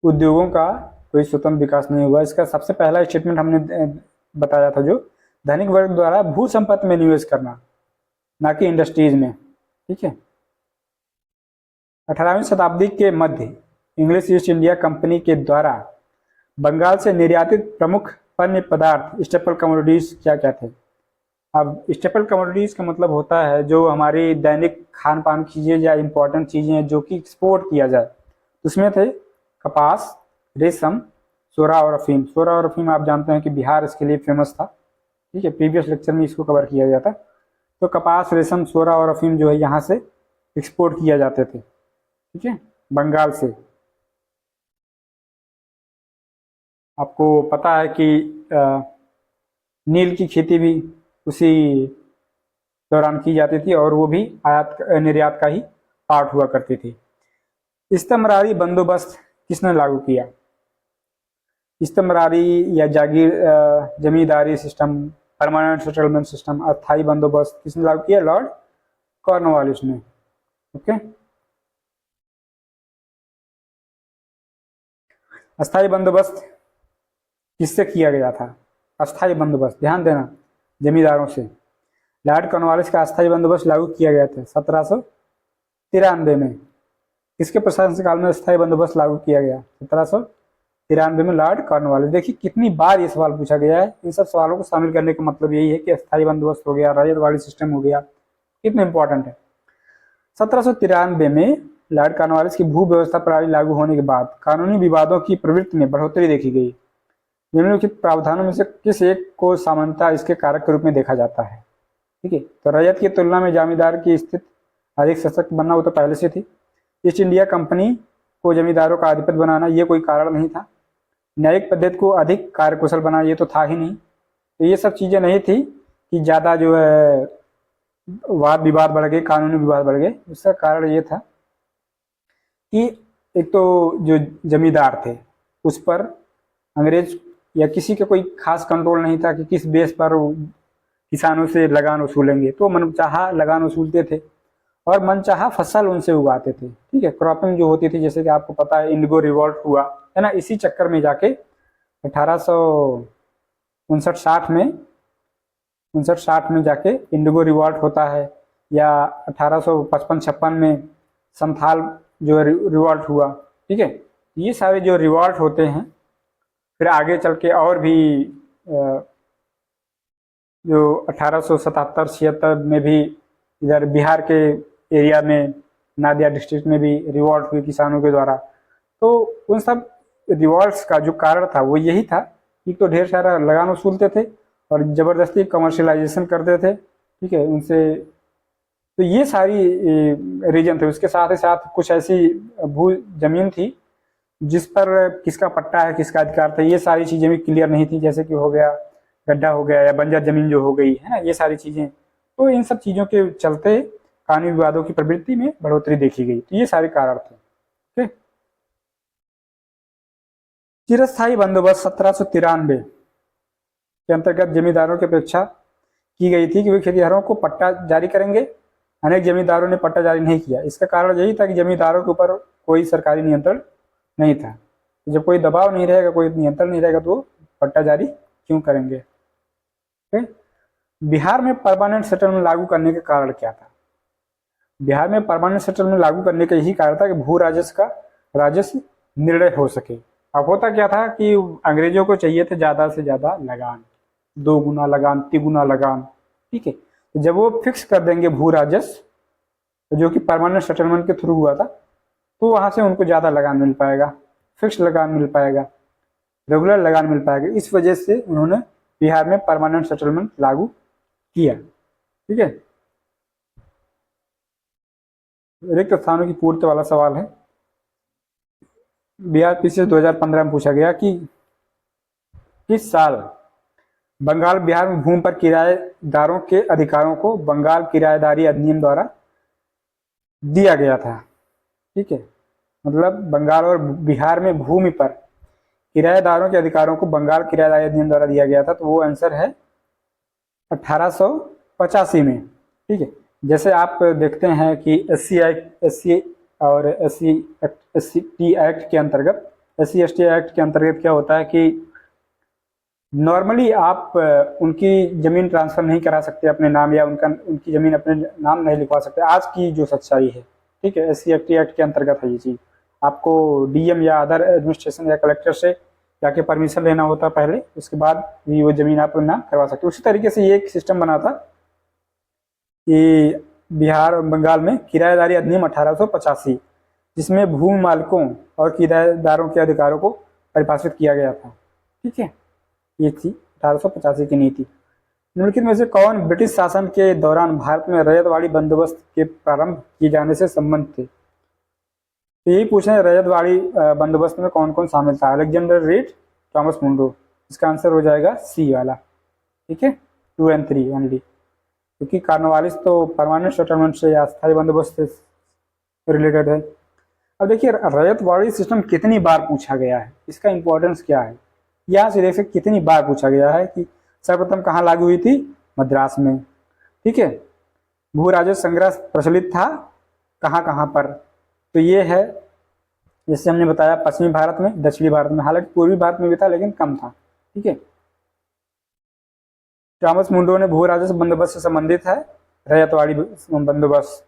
उद्योगों का कोई स्वतंत्र विकास नहीं हुआ। इसका सबसे पहला स्टेटमेंट हमने बताया था, जो धनिक वर्ग द्वारा भू संपत्ति में निवेश करना, ना कि इंडस्ट्रीज में। ठीक है, 18वीं शताब्दी के मध्य इंग्लिश ईस्ट इंडिया कंपनी के द्वारा बंगाल से निर्यातित प्रमुख पण्य पदार्थ स्टेपल कमोडिटीज क्या क्या थे? अब स्टेपल कमोडिटीज का मतलब होता है जो हमारी दैनिक खान पान की चीज़ें या इम्पोर्टेंट चीज़ें हैं जो कि एक्सपोर्ट किया जाए। उसमें थे कपास, रेशम, सोरा और अफीम। सोरा और अफीम आप जानते हैं कि बिहार इसके लिए फेमस था। ठीक है, प्रीवियस लेक्चर में इसको कवर किया गया था। तो कपास, रेशम, सोरा और अफीम जो है यहाँ से एक्सपोर्ट किया जाते थे। ठीक है, बंगाल से। आपको पता है कि नील की खेती भी उसी दौरान की जाती थी और वो भी आयात निर्यात का ही पार्ट हुआ करती थी। इस्तेमरारी बंदोबस्त किसने लागू किया? इस्तमरारी या जागीर जमींदारी सिस्टम, परमानेंट सेटलमेंट सिस्टम, अस्थायी बंदोबस्त किसने लागू किया? लॉर्ड कॉर्नवालिस ने। ओके, अस्थायी बंदोबस्त किससे किया गया था? अस्थायी बंदोबस्त, ध्यान देना, जमींदारों से। लॉर्ड कॉर्नवालिस का अस्थायी बंदोबस्त लागू किया गया था 1793 में। किसके प्रशासन काल में अस्थायी बंदोबस्त लागू किया गया? 1793 में लॉर्ड कॉर्नवालिस। देखिए कितनी बार ये सवाल पूछा गया है। इन सब सवालों को शामिल करने का मतलब यही है कि अस्थायी बंदोबस्त हो गया, रैयतवाड़ी सिस्टम हो गया, कितना इंपॉर्टेंट है। 1793 में लॉर्ड कॉर्नवालिस की भू व्यवस्था प्रणाली लागू होने के बाद कानूनी विवादों की प्रवृत्ति में बढ़ोतरी देखी गई। निम्नलिखित प्रावधानों में से किस एक को सामान्यतः इसके कारक के रूप में देखा जाता है? ठीक है, तो रैयत की तुलना में जमींदार की स्थिति अधिक सशक्त बनना, वो तो पहले से थी। ईस्ट इंडिया कंपनी को जमींदारों का आधिपत्य बनाना, ये कोई कारण नहीं था। न्यायिक पद्धति को अधिक कार्यकुशल बनाना, ये तो था ही नहीं। तो ये सब चीज़ें नहीं थी कि ज़्यादा जो है वाद विवाद बढ़ गए, कानूनी विवाद बढ़ गए। इसका कारण ये था कि एक तो जो जमींदार थे उस पर अंग्रेज या किसी का कोई खास कंट्रोल नहीं था कि किस बेस पर किसानों से लगान वसूलेंगे, तो मनचाहा लगान वसूलते थे और मनचाहा फसल उनसे उगाते थे। ठीक है, क्रॉपिंग जो होती थी, जैसे कि आपको पता है इंडिगो रिवॉल्ट हुआ है ना, इसी चक्कर में जाके 1859-60 में जाके इंडिगो रिवॉल्ट होता है, या 1855-56 में संथाल जो रिवॉल्ट हुआ। ठीक है, ये सारे जो रिवॉल्ट होते हैं फिर आगे चल के और भी जो 1877-76 में भी इधर बिहार के एरिया में नादिया डिस्ट्रिक्ट में भी रिवॉल्ट हुई किसानों के द्वारा। तो उन सब रिवॉल्ट्स का जो कारण था वो यही था कि तो ढेर सारा लगान वसूलते थे और ज़बरदस्ती कमर्शलाइजेशन करते थे। ठीक है, उनसे तो ये सारी रीजन थे। उसके साथ ही साथ कुछ ऐसी भू जमीन थी जिस पर किसका पट्टा है, किसका अधिकार था, ये सारी चीज़ें भी क्लियर नहीं थी। जैसे कि हो गया गड्ढा हो गया या बंजर जमीन जो हो गई है ना, ये सारी चीज़ें। तो इन सब चीज़ों के चलते कानूनी विवादों की प्रवृत्ति में बढ़ोतरी देखी गई। तो ये सारे कारण थे। ठीक, चिरस्थायी बंदोबस्त 1793 के अंतर्गत जमींदारों की अपेक्षा की गई थी कि वे खेतीहरों को पट्टा जारी करेंगे। अनेक जमींदारों ने पट्टा जारी नहीं किया। इसका कारण यही था कि जमींदारों के ऊपर कोई सरकारी नियंत्रण नहीं था। जब कोई दबाव नहीं रहेगा, कोई नियंत्रण नहीं रहेगा, तो वो पट्टा जारी क्यों करेंगे? ठीक? बिहार में परमानेंट सेटलमेंट लागू करने का कारण क्या था? बिहार में परमानेंट सेटलमेंट लागू करने का यही कारण था कि भू राजस्व का राजस्व निर्णय हो सके। अब होता क्या था कि अंग्रेजों को चाहिए थे ज़्यादा से ज़्यादा लगान, 2 गुना लगान, 3 गुना लगान। ठीक है, तो जब वो फिक्स कर देंगे भू राजस्व जो कि परमानेंट सेटलमेंट के थ्रू हुआ था, तो वहाँ से उनको ज़्यादा लगान मिल पाएगा, फिक्स लगान मिल पाएगा, रेगुलर लगान मिल पाएगा। इस वजह से उन्होंने बिहार में परमानेंट सेटलमेंट लागू किया। ठीक है, रिक्त स्थानों की पूर्ति वाला सवाल है। बिहार पीसीएस 2015 में पूछा गया कि किस साल बंगाल बिहार में भूमि पर किराएदारों के अधिकारों को बंगाल किराएदारी अधिनियम द्वारा दिया गया था। ठीक है, मतलब बंगाल और बिहार में भूमि पर किराएदारों के अधिकारों को बंगाल किराएदारी अधिनियम द्वारा दिया गया था। तो वो आंसर है 1885 में। ठीक है, जैसे आप देखते हैं कि एससी और एससी एक्ट के अंतर्गत, एससी एसटी एक्ट के अंतर्गत क्या होता है कि नॉर्मली आप उनकी ज़मीन ट्रांसफ़र नहीं करा सकते अपने नाम, या उनकी ज़मीन अपने नाम नहीं लिखवा सकते। आज की जो सच्चाई है, ठीक है, एससी एसटी एक्ट के अंतर्गत है ये चीज़। आपको डीएम या अदर एडमिनिस्ट्रेशन या कलेक्टर से जाके परमिशन लेना होता पहले, उसके बाद भी वो ज़मीन आप ना करवा सकते। उसी तरीके से ये एक सिस्टम बना था कि बिहार और बंगाल में किराएदारी अधिनियम 1885, जिसमें भूमि मालिकों और किराएदारों के अधिकारों को परिभाषित किया गया था। ठीक है, ये थी 1885 की नीति। निम्नलिखित में से कौन ब्रिटिश शासन के दौरान भारत में रैयतवाड़ी बंदोबस्त के प्रारंभ किए जाने से संबंधित थे? तो यही पूछे रैयतवाड़ी बंदोबस्त में कौन कौन शामिल था? Alexander Reid, Thomas Munro. इसका आंसर हो जाएगा सी वाला। ठीक है, 2 और 3 ओनली, क्योंकि कॉर्नवालिस तो परमानेंट सेटलमेंट से या स्थायी बंदोबस्त से रिलेटेड है। अब देखिए रजतवाड़ी सिस्टम कितनी बार पूछा गया है, इसका इंपॉर्टेंस क्या है, यहाँ से देख सकते कितनी बार पूछा गया है कि सर्वप्रथम कहाँ लागू हुई थी, मद्रास में। ठीक है, भू राजस्व संग्रह प्रचलित था कहाँ कहाँ पर, तो ये है जैसे हमने बताया पश्चिमी भारत में, दक्षिणी भारत में, हालांकि पूर्वी भारत में भी था लेकिन कम था। ठीक है, थॉमस मुंडो ने भू राजस्व बंदोबस्त से संबंधित है रैयतवाड़ी बंदोबस्त,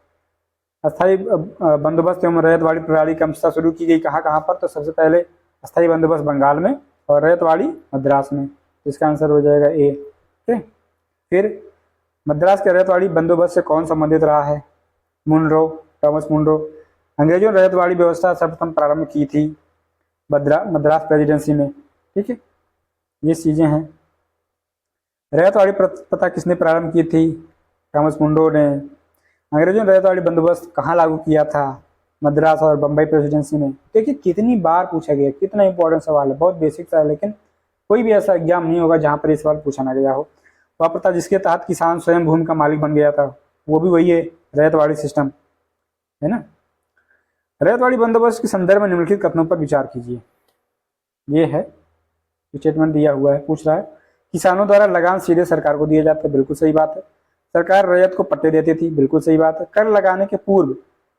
अस्थायी बंदोबस्त एवं रैयतवाड़ी प्रणाली की अंशता शुरू की गई कहाँ कहाँ पर, तो सबसे पहले अस्थायी बंदोबस्त बंगाल में और रैयतवाड़ी मद्रास में, इसका आंसर हो जाएगा ए। ठीक है, फिर मद्रास के रैयतवाड़ी बंदोबस्त से कौन संबंधित रहा है, मुनरो, थॉमस मुनरो। अंग्रेजों ने रैयतवाड़ी व्यवस्था सर्वप्रथम प्रारंभ की थी मद्रास प्रेसिडेंसी में। ठीक है, ये चीजें हैं। रैयतवाड़ी प्रथा किसने प्रारंभ की थी, थॉमस मुंडो ने। अंग्रेजों ने रैयतवाड़ी बंदोबस्त कहाँ लागू किया था, मद्रास और बम्बई प्रेसिडेंसी में। देखिए कितनी बार पूछा गया, कितना इंपॉर्टेंट सवाल है, बहुत बेसिक सा है, लेकिन कोई भी ऐसा एग्जाम नहीं होगा जहाँ पर ये सवाल पूछा ना गया हो। वह प्रथा जिसके तहत किसान स्वयं भूमि का मालिक बन गया था, वो भी वही है, रैयतवाड़ी सिस्टम है ना। रैयतवाड़ी बंदोबस्त के संदर्भ में निम्नलिखित कथनों पर विचार कीजिए। ये है स्टेटमेंट दिया हुआ है, पूछ रहा है किसानों द्वारा लगान सीधे सरकार को दिए जाते, बिल्कुल सही बात है। सरकार रैयत को पट्टे देती थी, बिल्कुल सही बात है। कर लगाने के पूर्व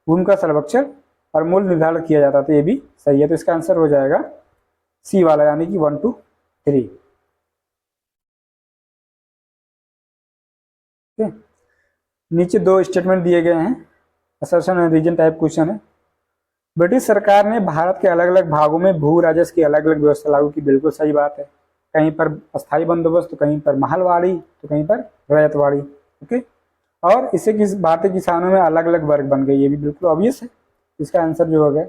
भूमि का सर्वेक्षण और मूल्य निर्धारण किया जाता था, ये भी सही है। तो इसका आंसर हो जाएगा सी वाला, यानी कि 1 2 3। नीचे दो स्टेटमेंट दिए गए हैं, assertion and reason type question है। ब्रिटिश सरकार ने भारत के अलग अलग भागों में भू राजस्व की अलग अलग व्यवस्था लागू की, बिल्कुल सही बात है। कहीं पर अस्थायी बंदोबस्त, तो कहीं पर महलवाड़ी, तो कहीं पर रैयतवाड़ी। ओके, और इससे भारतीय किसानों में अलग अलग वर्ग बन गए, ये भी बिल्कुल ऑब्वियस है। इसका आंसर जो हो गया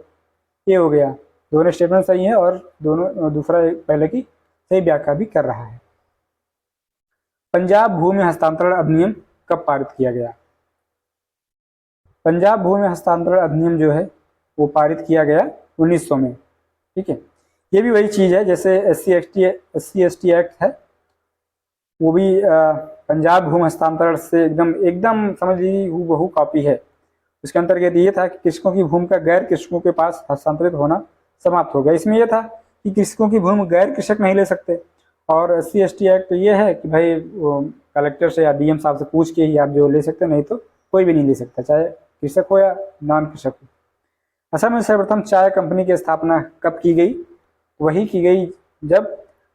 ये हो गया। दोनों स्टेटमेंट सही है और दोनों दूसरा पहले की सही व्याख्या भी कर रहा है। पंजाब भूमि हस्तांतरण अधिनियम कब पारित किया गया, पंजाब भूमि हस्तांतरण अधिनियम जो है वो पारित किया गया 1900 में। ठीक है, ये भी वही चीज़ है जैसे SC/ST एक्ट है, वो भी पंजाब भूमि हस्तांतरण से एकदम समझ लीजिए हूबहू कॉपी है। उसके अंतर्गत ये था कि कृषकों की भूमि का गैर कृषकों के पास हस्तांतरित होना समाप्त हो गया। इसमें यह था कि कृषकों की भूमि गैर कृषक नहीं ले सकते, और SC/ST एक्ट ये है कि भाई कलेक्टर से या DM साहब से पूछ के ही आप जो ले सकते, नहीं तो कोई भी नहीं ले सकता, चाहे कृषक हो या नॉन कृषक हो। असम में सर्वप्रथम चाय कंपनी की स्थापना कब की गई, वही की गई जब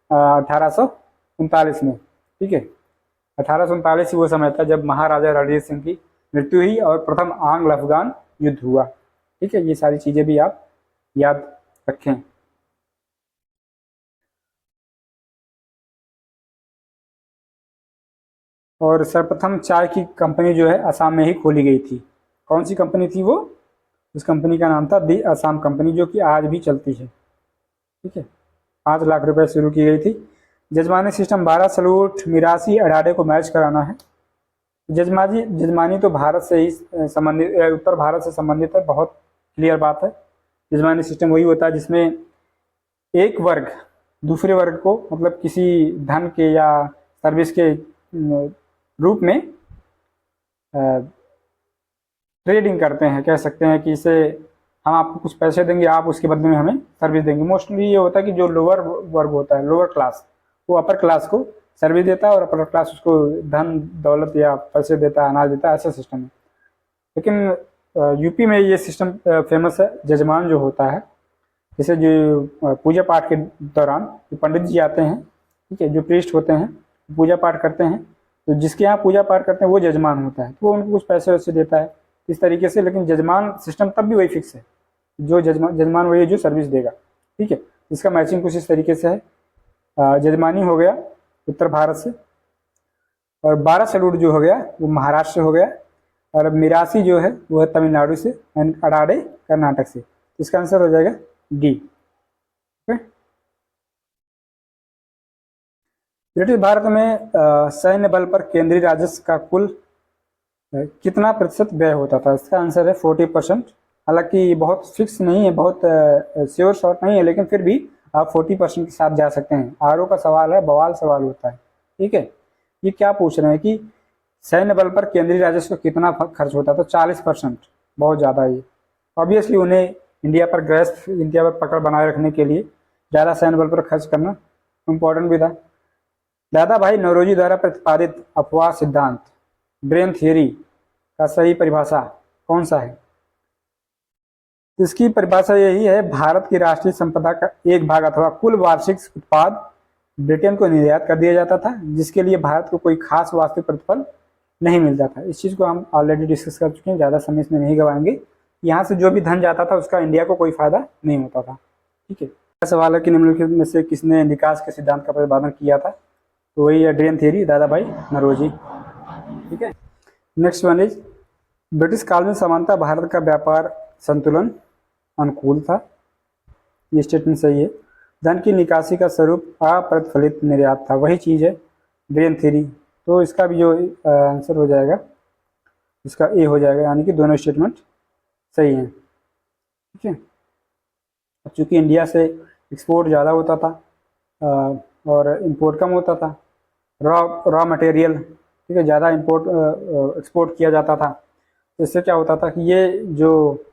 1839 में। ठीक है, 1839 वो समय था जब महाराजा रणजीत सिंह की मृत्यु हुई और प्रथम आंग्ल अफगान युद्ध हुआ। ठीक है, ये सारी चीजें भी आप याद रखें। और सर्वप्रथम चाय की कंपनी जो है असम में ही खोली गई थी। कौन सी कंपनी थी वो, उस कंपनी का नाम था दी असम कंपनी, जो कि आज भी चलती है। ठीक है, 5 लाख रुपए शुरू की गई थी। जजमानी सिस्टम 12 सलूट मिरासी अडाडे को मैच कराना है। जजमानी तो भारत से ही संबंधित, उत्तर भारत से संबंधित है, बहुत क्लियर बात है। जजमानी सिस्टम वही होता है जिसमें एक वर्ग दूसरे वर्ग को मतलब किसी धन के या सर्विस के रूप में ट्रेडिंग करते हैं, कह सकते हैं कि इसे हम आपको कुछ पैसे देंगे, आप उसके बदले में हमें सर्विस देंगे। मोस्टली ये होता है कि जो लोअर वर्ग होता है, लोअर क्लास, वो अपर क्लास को सर्विस देता है और अपर क्लास उसको धन दौलत या पैसे देता है, अनाज देता है, ऐसा सिस्टम है। लेकिन यूपी में ये सिस्टम फेमस है। जजमान जो होता है, जैसे जो पूजा पाठ के दौरान जो पंडित जी आते हैं, ठीक है, जो प्रीस्ट होते हैं, पूजा पाठ करते हैं, तो जिसके यहाँ पूजा पाठ करते हैं वो जजमान होता है, तो वो उनको कुछ पैसे वैसे देता है इस तरीके से। लेकिन जजमान सिस्टम तब भी वही फिक्स है, जो जजमान वही जो सर्विस देगा। ठीक है, इसका मैचिंग कुछ इस तरीके से है। जजमानी हो गया उत्तर भारत से, और 12 सलूट जो हो गया वो महाराष्ट्र से हो गया, और मिरासी जो है वो है तमिलनाडु से, एंड अडाडे कर्नाटक से। इसका आंसर हो जाएगा डी। ब्रिटिश भारत में सैन्य बल पर केंद्रीय राजस्व का कुल कितना प्रतिशत व्यय होता था, इसका आंसर है 40%। हालांकि बहुत फिक्स नहीं है, बहुत श्योर शॉर्ट नहीं है, लेकिन फिर भी आप 40% के साथ जा सकते हैं। आरओ का सवाल है, बवाल सवाल होता है। ठीक है, ये क्या पूछ रहे हैं कि सैन्य बल पर केंद्रीय राजस्व कितना खर्च होता था, 40%, बहुत ज़्यादा है। ऑब्वियसली उन्हें इंडिया पर गैस, इंडिया पर पकड़ बनाए रखने के लिए ज़्यादा सैन्य बल पर खर्च करना इम्पोर्टेंट भी था। दादा भाई नौरोजी द्वारा प्रतिपादित अपवाद सिद्धांत, ड्रेन थियरी का सही परिभाषा कौन सा है? इसकी परिभाषा यही है, भारत की राष्ट्रीय संपदा का एक भाग अथवा कुल वार्षिक उत्पाद ब्रिटेन को निर्यात कर दिया जाता था, जिसके लिए भारत को कोई खास वास्तविक प्रतिफल नहीं मिलता था। इस चीज़ को हम ऑलरेडी डिस्कस कर चुके हैं, ज़्यादा समय इसमें नहीं गवाएंगे। यहाँ से जो भी धन जाता था उसका इंडिया को कोई फायदा नहीं होता था। ठीक है, सवाल है कि निम्नलिखित में से किसने निकास के सिद्धांत का प्रतिपादन किया था? तो वही है ड्रेन थियरी, दादा भाई नौरोजी। ठीक है, नेक्स्ट वन इज, ब्रिटिश काल में समानता भारत का व्यापार संतुलन अनुकूल था। ये स्टेटमेंट सही है। धन की निकासी का स्वरूप अप्रतिफलित निर्यात था, वही चीज़ है ड्रेन थ्योरी। तो इसका भी जो आंसर हो जाएगा इसका ए हो जाएगा, यानी कि दोनों स्टेटमेंट सही हैं। ठीक है, चूँकि इंडिया से एक्सपोर्ट ज़्यादा होता था और इंपोर्ट कम होता था, रॉ मटेरियल, ठीक है, ज़्यादा इंपोर्ट एक्सपोर्ट किया जाता था, तो इससे क्या होता था कि ये जो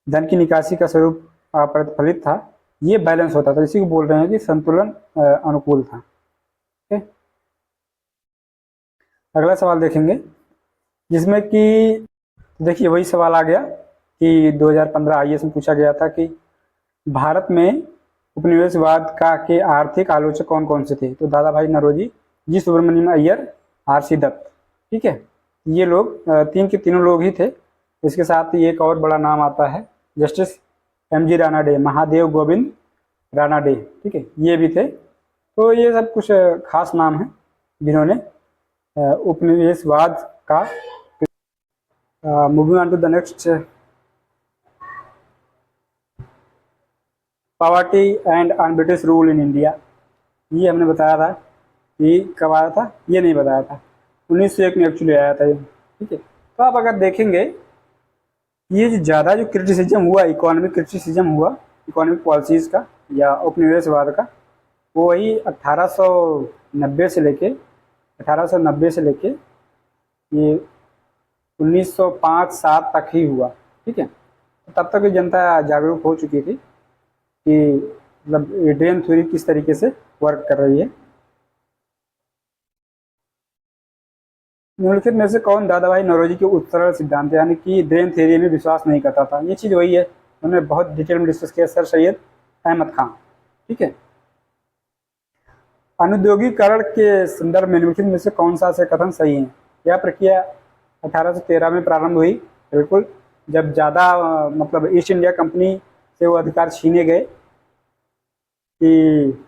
धन की निकासी का स्वरूप अप्रतिफलित था, ये बैलेंस होता था। इसी को बोल रहे हैं कि संतुलन अनुकूल था। ठीक है, अगला सवाल देखेंगे, जिसमें कि देखिए वही सवाल आ गया कि 2015 आईएएस में पूछा गया था कि भारत में उपनिवेशवाद का के आर्थिक आलोचक कौन कौन से थे? तो दादा भाई नौरोजी, जी सुब्रमण्यम अय्यर, आर.सी. दत्त। ठीक है, ये लोग तीन के तीनों लोग ही थे। इसके साथ ही एक और बड़ा नाम आता है, जस्टिस एम.जी. रानाडे, महादेव गोविंद रानाडे। ठीक है, ये भी थे। तो ये सब कुछ खास नाम हैं जिन्होंने उपनिवेशवाद का। Moving on to the next, poverty and on British rule in India. ये हमने बताया था कि कब आया था, ये नहीं बताया था, 1901 में एक्चुअली आया था ये। ठीक है, तो आप अगर देखेंगे ये ज़्यादा जो क्रिटिसिज्म हुआ, इकोनॉमिक क्रिटिसिज्म हुआ इकोनॉमिक पॉलिसीज़ का या उपनिवेशवाद का, वो वही 1890 से लेके ये 1905-07 तक ही हुआ। ठीक है, तो तब तक जनता जागरूक हो चुकी थी कि मतलब ये ड्रेन थ्योरी किस तरीके से वर्क कर रही है। निम्नलिखित में से कौन दादा भाई नौरोजी के उत्तरल सिद्धांत यानी कि ड्रेन थ्योरी में विश्वास नहीं करता था? ये चीज़ वही है, उन्होंने बहुत डिटेल में डिस्कस किया, सर सैयद अहमद खान। ठीक है, अनुद्योगीकरण के संदर्भ में निम्नलिखित में से कौन सा से कथन सही है? यह प्रक्रिया 1813 में प्रारंभ हुई, बिल्कुल, जब ज़्यादा मतलब ईस्ट इंडिया कंपनी से वो अधिकार छीने गए कि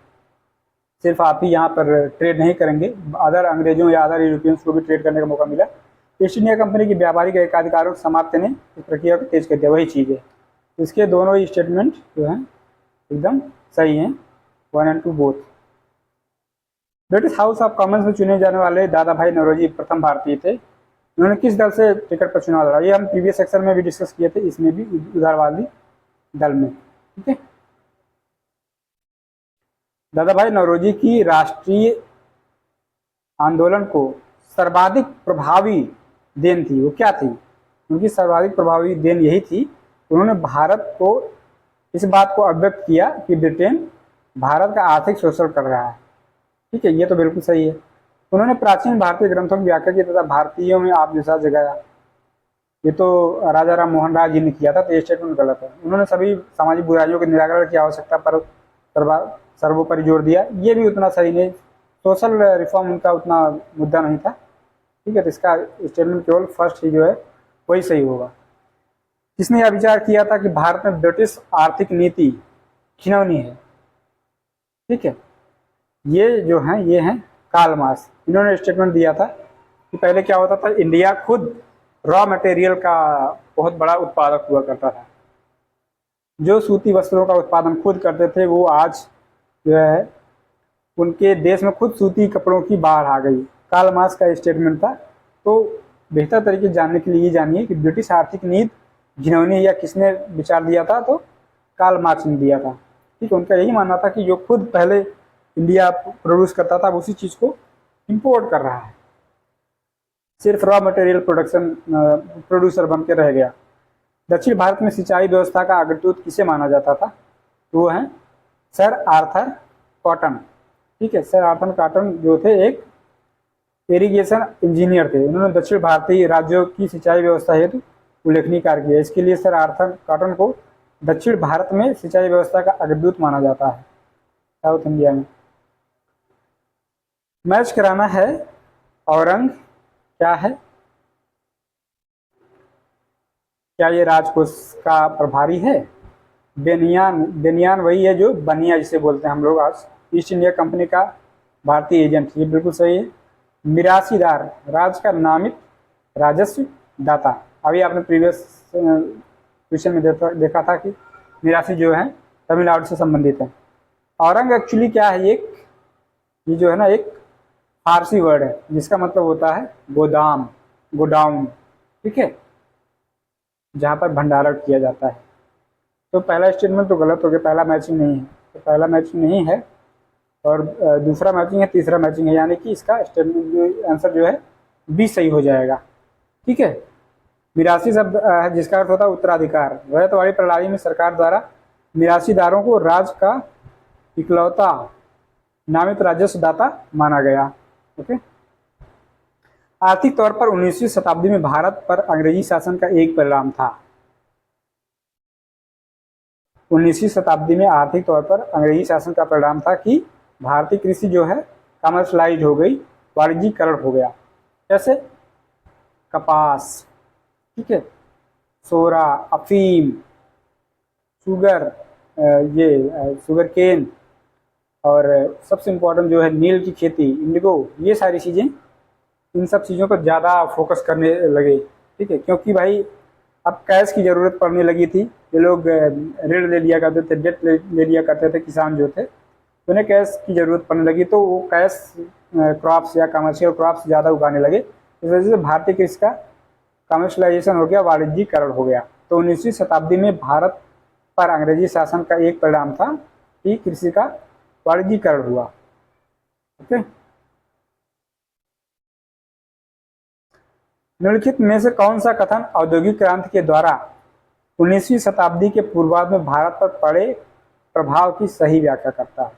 सिर्फ आप ही यहाँ पर ट्रेड नहीं करेंगे, अदर अंग्रेजों या अदर यूरोपियंस को भी ट्रेड करने का मौका मिला। ईस्ट इंडिया कंपनी की व्यापारिक एकाधिकारों को समाप्त ने इस प्रक्रिया को तेज कर दिया, वही चीज़ है। इसके दोनों ही स्टेटमेंट जो हैं एकदम सही हैं, 1 and 2 both. British house of Commons में चुने जाने वाले दादा भाई नौरोजी प्रथम भारतीय थे। उन्होंने किस दल से टिकट पर चुनाव लड़ा? ये हम प्रीवियस सेक्शन में भी डिस्कस किए थे, इसमें भी उदारवादी दल में। ठीक है, दादा भाई नौरोजी की राष्ट्रीय आंदोलन को सर्वाधिक प्रभावी देन थी, वो क्या थी? उनकी सर्वाधिक प्रभावी देन यही थी, उन्होंने भारत को इस बात को अवगत किया कि ब्रिटेन भारत का आर्थिक शोषण कर रहा है। ठीक है, ये तो बिल्कुल सही है। उन्होंने प्राचीन भारतीय ग्रंथों की व्याख्या की तथा भारतीयों में आप जैसा जगाया, ये तो राजा राम मोहन राय जी ने किया था, तो ये स्टेटमेंट गलत है। उन्होंने सभी सामाजिक बुराइयों के निराकरण की आवश्यकता पर सर्वोपरि जोर दिया, ये भी उतना सही नहीं। सोशल रिफॉर्म उनका उतना मुद्दा नहीं था। ठीक है, तो इसका स्टेटमेंट केवल फर्स्ट ही जो है वही सही होगा। किसने यह विचार किया था कि भारत में ब्रिटिश आर्थिक नीति घिनौनी है? ठीक है, ये जो हैं ये हैं कार्ल मार्क्स। इन्होंने स्टेटमेंट दिया था कि पहले क्या होता था, इंडिया खुद रॉ मटेरियल का बहुत बड़ा उत्पादक हुआ करता था। जो सूती वस्त्रों का उत्पादन खुद करते थे, वो आज जो है उनके देश में खुद सूती कपड़ों की बाढ़ आ गई। कार्ल मार्क्स का स्टेटमेंट था। तो बेहतर तरीके से जानने के लिए जानिए कि ब्रिटिश आर्थिक नीति घिनौनी या किसने विचार दिया था, तो कार्ल मार्क्स ने दिया था। ठीक है, उनका यही मानना था कि जो खुद पहले इंडिया प्रोड्यूस करता था उसी चीज़ को इंपोर्ट कर रहा है, सिर्फ रॉ मटेरियल प्रोडक्शन प्रोड्यूसर बन के रह गया। दक्षिण भारत में सिंचाई व्यवस्था का अग्रदूत किसे माना जाता था? तो वो हैं सर आर्थर कॉटन। ठीक है, सर आर्थर कॉटन जो थे एक इरिगेशन इंजीनियर थे। उन्होंने दक्षिण भारतीय राज्यों की सिंचाई व्यवस्था हेतु उल्लेखनीय कार्य किया। इसके लिए सर आर्थर कॉटन को दक्षिण भारत में सिंचाई व्यवस्था का अग्रदूत माना जाता है साउथ इंडिया में। मैच कराना है औरंग क्या है? क्या ये राजकोष का प्रभारी है? बेनियान वही है जो बनिया जिसे बोलते हैं हम लोग आज, ईस्ट इंडिया कंपनी का भारतीय एजेंट। ये बिल्कुल सही है। मिरासीदार राज्य का नामित राजस्व दाता। अभी आपने प्रीवियस क्वेश्चन में देखा था कि मिरासी जो है तमिलनाडु से संबंधित है। औरंग एक्चुअली क्या है? ये जो है ना एक फारसी वर्ड है जिसका मतलब होता है गोदाम, गोडाउन। ठीक है, जहाँ पर भंडारण किया जाता है। तो पहला स्टेटमेंट तो गलत हो गया, पहला मैचिंग नहीं है। तो पहला मैचिंग नहीं है और दूसरा मैचिंग है, तीसरा मैचिंग है, यानी कि इसका स्टेटमेंट जो आंसर जो है बी सही हो जाएगा। ठीक है, मिरासी शब्द है जिसका अर्थ होता है उत्तराधिकार। रैयतवाड़ी प्रणाली में सरकार द्वारा मिरासीदारों को राज्य का इकलौता नामित राजस्व दाता माना गया। ओके, आर्थिक तौर पर 19वीं शताब्दी में भारत पर अंग्रेजी शासन का एक परिणाम था। 19वीं शताब्दी में आर्थिक तौर पर अंग्रेजी शासन का परिणाम था कि भारतीय कृषि जो है कमर्शलाइज हो गई, वाणिज्यीकरण हो गया। जैसे कपास, ठीक है, सोरा, अफीम, शुगर, ये शुगर केन, और सबसे इम्पोर्टेंट जो है नील की खेती, इंडिगो, ये सारी चीज़ें, इन सब चीज़ों पर ज़्यादा फोकस करने लगे। ठीक है, क्योंकि भाई अब कैश की ज़रूरत पड़ने लगी थी। ये लोग ऋण ले लिया करते थे, डेट ले लिया करते थे किसान जो थे, तो उन्हें कैश की ज़रूरत पड़ने लगी, तो वो कैश क्रॉप्स या कमर्शियल क्रॉप्स ज़्यादा उगाने लगे। इस वजह से भारतीय कृषि का कमर्शलाइजेशन हो गया, वाणिज्यीकरण हो गया। तो 19वीं शताब्दी में भारत पर अंग्रेजी शासन का एक परिणाम था कि कृषि का वाणिज्यीकरण हुआ। ओके, निम्नलिखित में से कौन सा कथन औद्योगिक क्रांति के द्वारा 19वीं शताब्दी के पूर्वार्ध में भारत पर पड़े प्रभाव की सही व्याख्या करता है?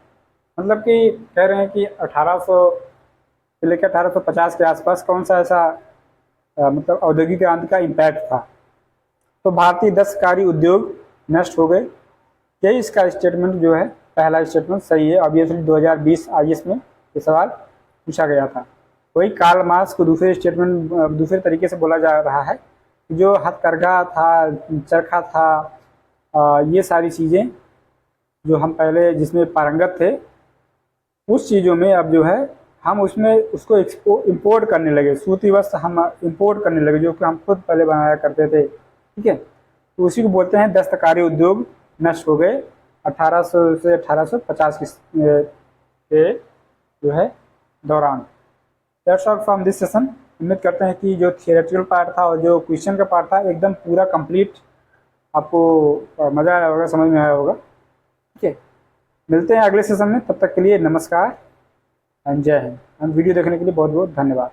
मतलब कि कह रहे हैं कि 1800 से लेकर 1850 के आसपास कौन सा ऐसा मतलब औद्योगिक क्रांति का इम्पैक्ट था। तो भारतीय दस्तकारी उद्योग नष्ट हो गए। यही इसका स्टेटमेंट जो है, पहला स्टेटमेंट सही है। ऑब्वियसली 2020 IAS में ये सवाल पूछा गया था। वही कार्ल मार्क्स को दूसरे स्टेटमेंट दूसरे तरीके से बोला जा रहा है, जो हथकरघा था, चरखा था, ये सारी चीज़ें जो हम पहले जिसमें पारंगत थे, उस चीज़ों में अब जो है हम उसमें उसको इंपोर्ट करने लगे। सूती वस्त्र हम इंपोर्ट करने लगे जो कि हम खुद पहले बनाया करते थे। ठीक है, तो उसी को बोलते हैं दस्तकारी उद्योग नष्ट हो गए 1800 से 1850 के जो है दौरान। That's all from this session. उम्मीद करते हैं कि जो थियोरेटिकल पार्ट था और जो क्वेश्चन का पार्ट था एकदम पूरा कंप्लीट आपको मज़ा आया होगा, समझ में आया होगा। ठीक है, मिलते हैं अगले सेशन में। तब तक के लिए नमस्कार एंड जय हिंद। वीडियो देखने के लिए बहुत बहुत धन्यवाद।